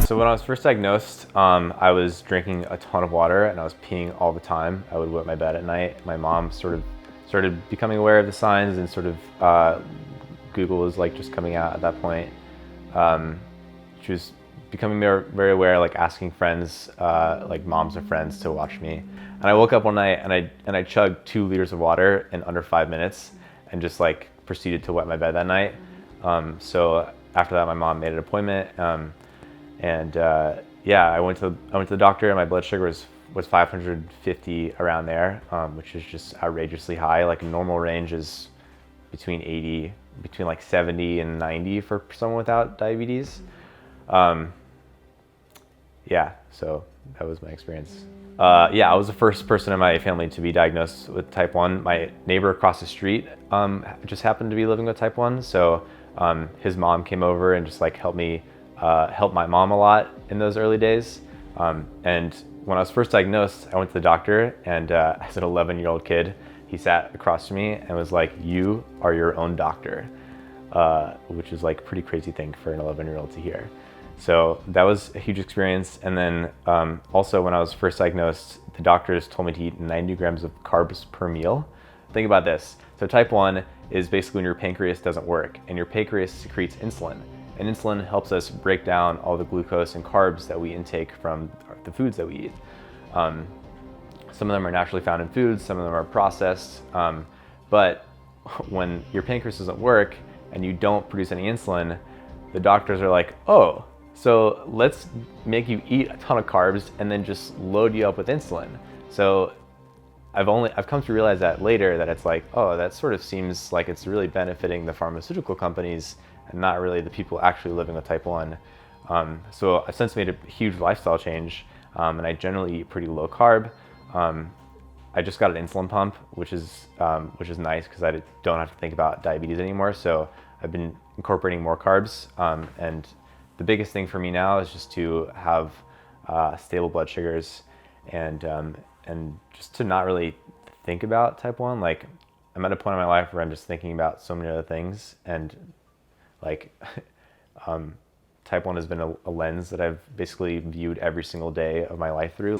So when I was first diagnosed, I was drinking a ton of water and I was peeing all the time. I would wet my bed at night. My mom sort of started becoming aware of the signs, and sort of Google was like just coming out at that point. She was becoming very aware, like asking friends, like moms of friends, to watch me. And I woke up one night and I chugged 2 liters of water in under 5 minutes and just like proceeded to wet my bed that night. So after that, my mom made an appointment, yeah, I went to the doctor, and my blood sugar was 550 around there, which is just outrageously high. Like a normal range is between like 70 and 90 for someone without diabetes. Yeah, so that was my experience. Yeah, I was the first person in my family to be diagnosed with type 1. My neighbor across the street just happened to be living with type 1, so his mom came over and just like helped my mom a lot in those early days. And when I was first diagnosed, I went to the doctor, and as an 11-year-old kid, he sat across from me and was like, "You are your own doctor," which is like a pretty crazy thing for an 11-year-old to hear. So that was a huge experience. And then also when I was first diagnosed, the doctors told me to eat 90 grams of carbs per meal. Think about this. So type 1 is basically when your pancreas doesn't work, and your pancreas secretes insulin. And insulin helps us break down all the glucose and carbs that we intake from the foods that we eat. Some of them are naturally found in foods, some of them are processed. But when your pancreas doesn't work and you don't produce any insulin, the doctors are like, "Oh, so let's make you eat a ton of carbs and then just load you up with insulin." So I've come to realize that later, that it's like, oh, that sort of seems like it's really benefiting the pharmaceutical companies and not really the people actually living with type 1. So I've since made a huge lifestyle change, and I generally eat pretty low carb. I just got an insulin pump, which is nice because I don't have to think about diabetes anymore. So I've been incorporating more carbs, and the biggest thing for me now is just to have stable blood sugars, and just to not really think about type 1. Like, I'm at a point in my life where I'm just thinking about so many other things, and like type 1 has been a lens that I've basically viewed every single day of my life through.